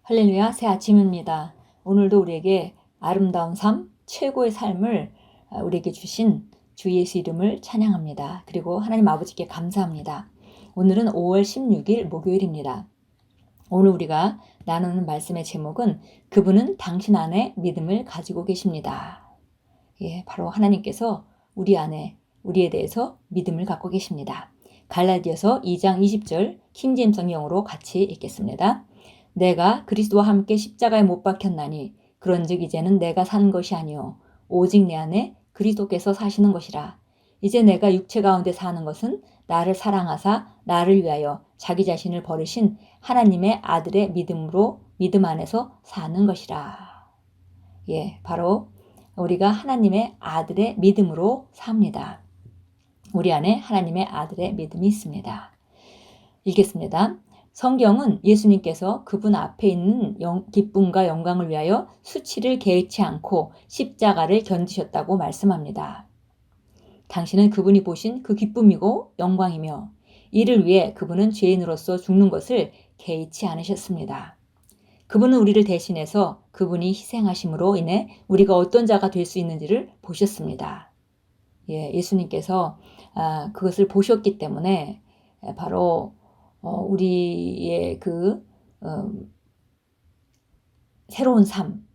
할렐루야, 새 아침입니다. 오늘도 우리에게 아름다운 삶, 최고의 삶을 우리에게 주신 주 예수 이름을 찬양합니다. 그리고 하나님 아버지께 감사합니다. 오늘은 5월 16일 목요일입니다. 오늘 우리가 나누는 말씀의 제목은 그분은 당신 안에 믿음을 가지고 계십니다. 바로 하나님께서 우리 안에 우리에 대해서 믿음을 갖고 계십니다. 갈라디아서 2장 20절 킹제임스 성경으로 같이 읽겠습니다. 내가 그리스도와 함께 십자가에 못 박혔나니 그런즉 이제는 내가 산 것이 아니요 오직 내 안에 그리스도께서 사시는 것이라. 이제 내가 육체 가운데 사는 것은 나를 사랑하사 나를 위하여 자기 자신을 버리신 하나님의 아들의 믿음 안에서 사는 것이라. 바로 우리가 하나님의 아들의 믿음으로 삽니다. 우리 안에 하나님의 아들의 믿음이 있습니다. 읽겠습니다. 성경은 예수님께서 그분 앞에 있는 기쁨과 영광을 위하여 수치를 개의치 않고 십자가를 견디셨다고 말씀합니다. 당신은 그분이 보신 그 기쁨이고 영광이며 이를 위해 그분은 죄인으로서 죽는 것을 개의치 않으셨습니다. 그분은 우리를 대신해서 그분이 희생하심으로 인해 우리가 어떤 자가 될 수 있는지를 보셨습니다. 예수님께서 그것을 보셨기 때문에 바로 우리의 새로운 삶,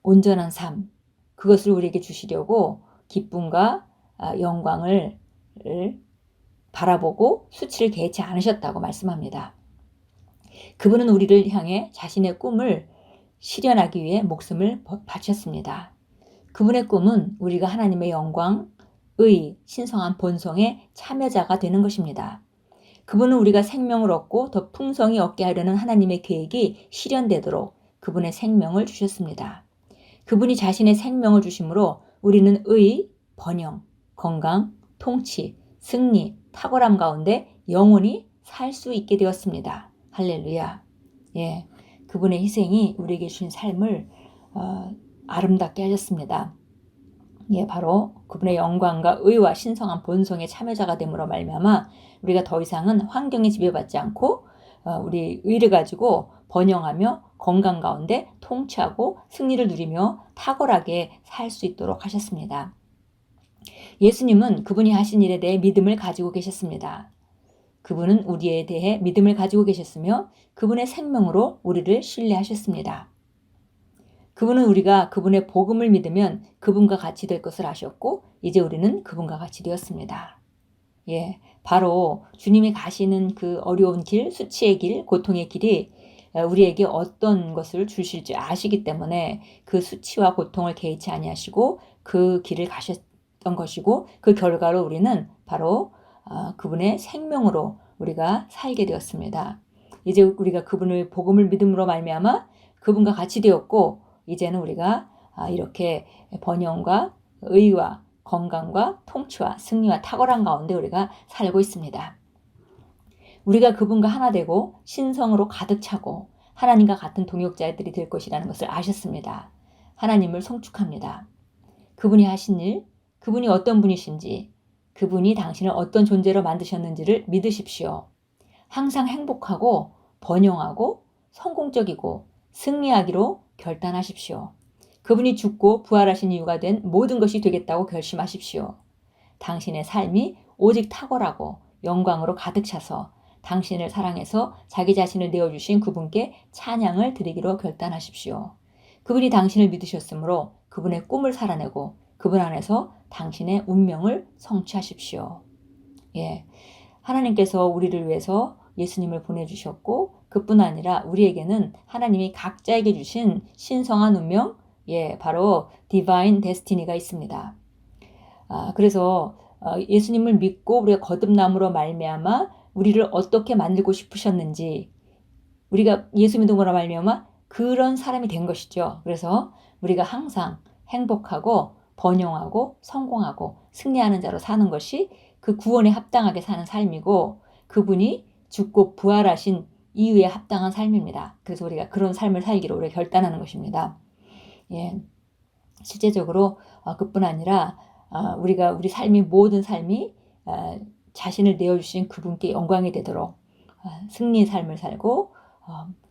온전한 삶, 그것을 우리에게 주시려고 기쁨과 영광을 바라보고 수치를 개의치 않으셨다고 말씀합니다. 그분은 우리를 향해 자신의 꿈을 실현하기 위해 목숨을 바쳤습니다. 그분의 꿈은 우리가 하나님의 영광, 의, 신성한 본성의 참여자가 되는 것입니다. 그분은 우리가 생명을 얻고 더 풍성히 얻게 하려는 하나님의 계획이 실현되도록 그분의 생명을 주셨습니다. 그분이 자신의 생명을 주심으로 우리는 의, 번영, 건강, 통치, 승리, 탁월함 가운데 영원히 살 수 있게 되었습니다. 할렐루야. 그분의 희생이 우리에게 주신 삶을 아름답게 하셨습니다. 바로 그분의 영광과 의와 신성한 본성의 참여자가 됨으로 말미암아 우리가 더 이상은 환경에 지배받지 않고 우리 의를 가지고 번영하며 건강 가운데 통치하고 승리를 누리며 탁월하게 살 수 있도록 하셨습니다. 예수님은 그분이 하신 일에 대해 믿음을 가지고 계셨습니다. 그분은 우리에 대해 믿음을 가지고 계셨으며 그분의 생명으로 우리를 신뢰하셨습니다. 그분은 우리가 그분의 복음을 믿으면 그분과 같이 될 것을 아셨고 이제 우리는 그분과 같이 되었습니다. 바로 주님이 가시는 그 어려운 길, 수치의 길, 고통의 길이 우리에게 어떤 것을 주실지 아시기 때문에 그 수치와 고통을 개의치 아니하시고 그 길을 가셨던 것이고 그 결과로 우리는 바로 그분의 생명으로 우리가 살게 되었습니다. 이제 우리가 그분의 복음을 믿음으로 말미암아 그분과 같이 되었고 이제는 우리가 이렇게 번영과 의와 건강과 통치와 승리와 탁월한 가운데 우리가 살고 있습니다. 우리가 그분과 하나 되고 신성으로 가득 차고 하나님과 같은 동역자들이 될 것이라는 것을 아셨습니다. 하나님을 송축합니다. 그분이 하신 일, 그분이 어떤 분이신지, 그분이 당신을 어떤 존재로 만드셨는지를 믿으십시오. 항상 행복하고 번영하고 성공적이고 승리하기로 결단하십시오. 그분이 죽고 부활하신 이유가 된 모든 것이 되겠다고 결심하십시오. 당신의 삶이 오직 탁월하고 영광으로 가득 차서 당신을 사랑해서 자기 자신을 내어주신 그분께 찬양을 드리기로 결단하십시오. 그분이 당신을 믿으셨으므로 그분의 꿈을 살아내고 그분 안에서 당신의 운명을 성취하십시오. 하나님께서 우리를 위해서 예수님을 보내주셨고 그뿐 아니라 우리에게는 하나님이 각자에게 주신 신성한 운명, 바로 디바인 데스티니가 있습니다. 그래서 예수님을 믿고 우리가 거듭남으로 말미암아 우리를 어떻게 만들고 싶으셨는지 우리가 예수 믿음으로 말미암아 그런 사람이 된 것이죠. 그래서 우리가 항상 행복하고 번영하고 성공하고 승리하는 자로 사는 것이 그 구원에 합당하게 사는 삶이고 그분이 죽고 부활하신 이후에 합당한 삶입니다. 그래서 우리가 그런 삶을 살기로 우리가 결단하는 것입니다. 실제적으로 그뿐 아니라 우리가 우리 삶이 모든 삶이 자신을 내어주신 그분께 영광이 되도록 승리의 삶을 살고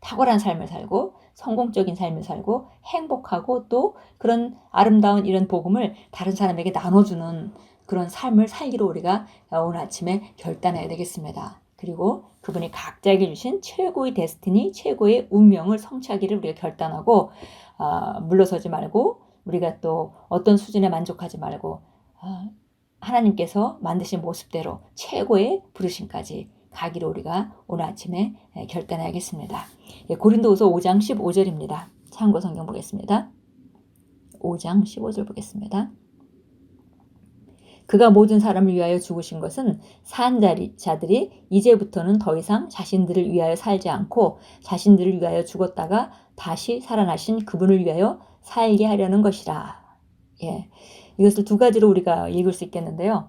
탁월한 삶을 살고 성공적인 삶을 살고 행복하고 또 그런 아름다운 이런 복음을 다른 사람에게 나눠주는 그런 삶을 살기로 우리가 오늘 아침에 결단해야 되겠습니다. 그리고 그분이 각자에게 주신 최고의 데스티니, 최고의 운명을 성취하기를 우리가 결단하고 물러서지 말고 우리가 또 어떤 수준에 만족하지 말고 하나님께서 만드신 모습대로 최고의 부르심까지 가기로 우리가 오늘 아침에 결단해야겠습니다. 고린도후서 5장 15절입니다. 참고 성경 보겠습니다. 5장 15절 보겠습니다. 그가 모든 사람을 위하여 죽으신 것은 산 자들이 이제부터는 더 이상 자신들을 위하여 살지 않고 자신들을 위하여 죽었다가 다시 살아나신 그분을 위하여 살게 하려는 것이라. 이것을 두 가지로 우리가 읽을 수 있겠는데요.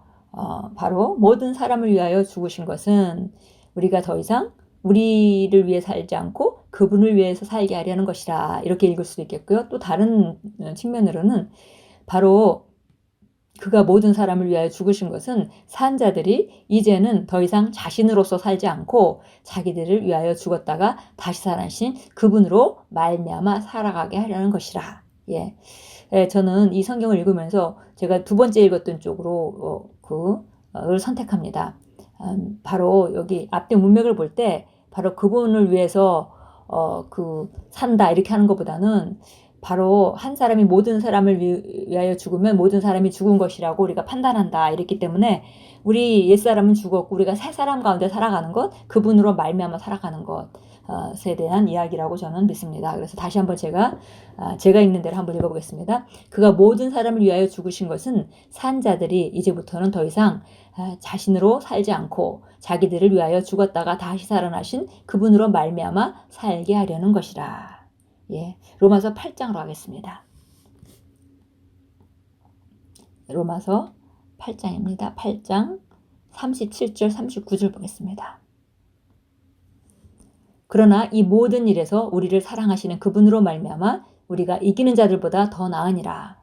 바로 모든 사람을 위하여 죽으신 것은 우리가 더 이상 우리를 위해 살지 않고 그분을 위해서 살게 하려는 것이라 이렇게 읽을 수도 있겠고요. 또 다른 측면으로는 바로 그가 모든 사람을 위하여 죽으신 것은 산 자들이 이제는 더 이상 자신으로서 살지 않고 자기들을 위하여 죽었다가 다시 살아나신 그분으로 말미암아 살아가게 하려는 것이라. 저는 이 성경을 읽으면서 제가 두 번째 읽었던 쪽으로 그걸 선택합니다. 바로 여기 앞뒤 문맥을 볼 때 바로 그분을 위해서 산다 이렇게 하는 것보다는 바로 한 사람이 모든 사람을 위하여 죽으면 모든 사람이 죽은 것이라고 우리가 판단한다 이랬기 때문에 우리 옛사람은 죽었고 우리가 새 사람 가운데 살아가는 것, 그분으로 말미암아 살아가는 것에 대한 이야기라고 저는 믿습니다. 그래서 다시 한번 제가 읽는 대로 한번 읽어보겠습니다. 그가 모든 사람을 위하여 죽으신 것은 산 자들이 이제부터는 더 이상 자신으로 살지 않고 자기들을 위하여 죽었다가 다시 살아나신 그분으로 말미암아 살게 하려는 것이라. 로마서 8장으로 하겠습니다. 로마서 8장입니다. 8장 37절 39절 보겠습니다. 그러나 이 모든 일에서 우리를 사랑하시는 그분으로 말미암아 우리가 이기는 자들보다 더 나으니라.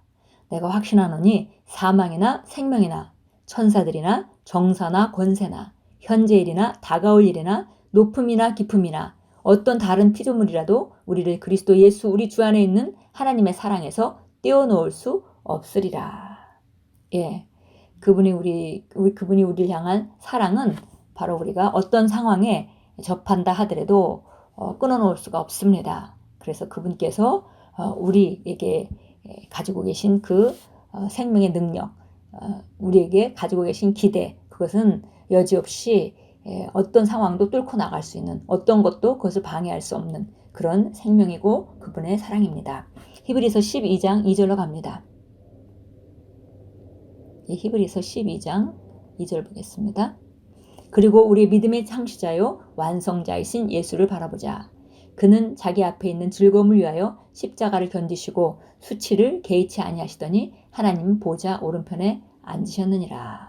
내가 확신하노니 사망이나 생명이나 천사들이나 정사나 권세나 현재일이나 다가올 일이나 높음이나 깊음이나 어떤 다른 피조물이라도 우리를 그리스도 예수 우리 주 안에 있는 하나님의 사랑에서 떼어놓을 수 없으리라. 그분이 우리를 향한 사랑은 바로 우리가 어떤 상황에 접한다 하더라도 끊어놓을 수가 없습니다. 그래서 그분께서 우리에게 가지고 계신 그 생명의 능력, 우리에게 가지고 계신 기대, 그것은 여지없이 어떤 상황도 뚫고 나갈 수 있는, 어떤 것도 그것을 방해할 수 없는 그런 생명이고 그분의 사랑입니다. 히브리서 12장 2절로 갑니다. 히브리서 12장 2절 보겠습니다. 그리고 우리 믿음의 창시자요 완성자이신 예수를 바라보자. 그는 자기 앞에 있는 즐거움을 위하여 십자가를 견디시고 수치를 개의치 아니하시더니 하나님 보좌 오른편에 앉으셨느니라.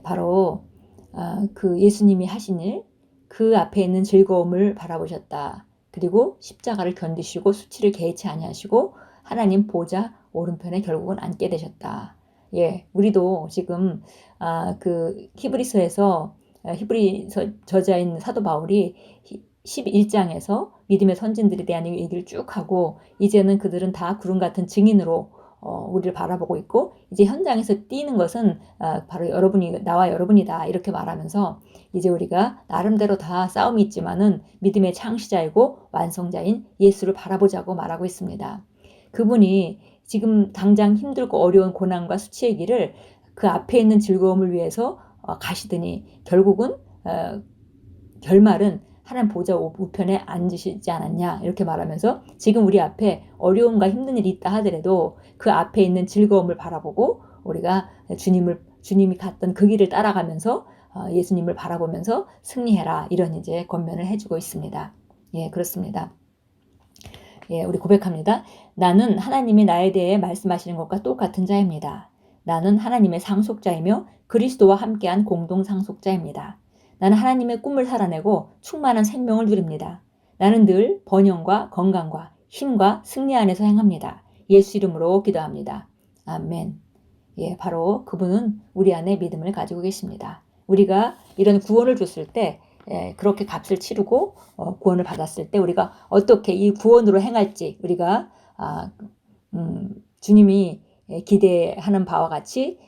바로 그 예수님이 하신 일, 그 앞에 있는 즐거움을 바라보셨다. 그리고 십자가를 견디시고 수치를 개의치 아니하시고 하나님 보좌 오른편에 결국은 앉게 되셨다. 우리도 지금 그 히브리서 저자인 사도 바울이 11장에서 믿음의 선진들에 대한 얘기를 쭉 하고 이제는 그들은 다 구름 같은 증인으로 우리를 바라보고 있고 이제 현장에서 뛰는 것은 바로 나와 여러분이다 이렇게 말하면서 이제 우리가 나름대로 다 싸움이 있지만은 믿음의 창시자이고 완성자인 예수를 바라보자고 말하고 있습니다. 그분이 지금 당장 힘들고 어려운 고난과 수치의 길을 그 앞에 있는 즐거움을 위해서 가시더니 결국은 결말은 하나님 보좌 우편에 앉으시지 않았냐 이렇게 말하면서 지금 우리 앞에 어려움과 힘든 일이 있다 하더라도 그 앞에 있는 즐거움을 바라보고 우리가 주님이 갔던 그 길을 따라가면서 예수님을 바라보면서 승리해라 이런 이제 권면을 해주고 있습니다. 그렇습니다. 우리 고백합니다. 나는 하나님이 나에 대해 말씀하시는 것과 똑같은 자입니다. 나는 하나님의 상속자이며 그리스도와 함께한 공동 상속자입니다. 나는 하나님의 꿈을 살아내고 충만한 생명을 누립니다. 나는 늘 번영과 건강과 힘과 승리 안에서 행합니다. 예수 이름으로 기도합니다. 아멘. 바로 그분은 우리 안에 믿음을 가지고 계십니다. 우리가 이런 구원을 줬을 때 그렇게 값을 치르고 구원을 받았을 때 우리가 어떻게 이 구원으로 행할지 우리가 주님이 기대하는 바와 같이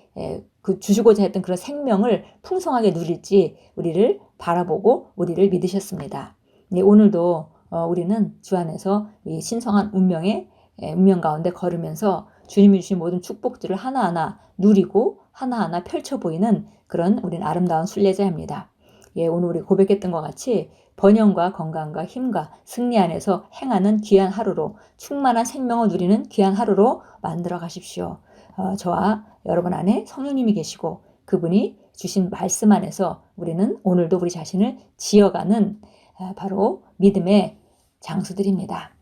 그 주시고자 했던 그런 생명을 풍성하게 누릴지 우리를 바라보고 우리를 믿으셨습니다. 오늘도 우리는 주 안에서 이 신성한 운명 가운데 걸으면서 주님이 주신 모든 축복들을 하나하나 누리고 하나하나 펼쳐 보이는 그런 우리는 아름다운 순례자입니다. 오늘 우리 고백했던 것 같이 번영과 건강과 힘과 승리 안에서 행하는 귀한 하루로 충만한 생명을 누리는 귀한 하루로 만들어 가십시오. 저와 여러분 안에 성령님이 계시고 그분이 주신 말씀 안에서 우리는 오늘도 우리 자신을 지어가는 바로 믿음의 장수들입니다.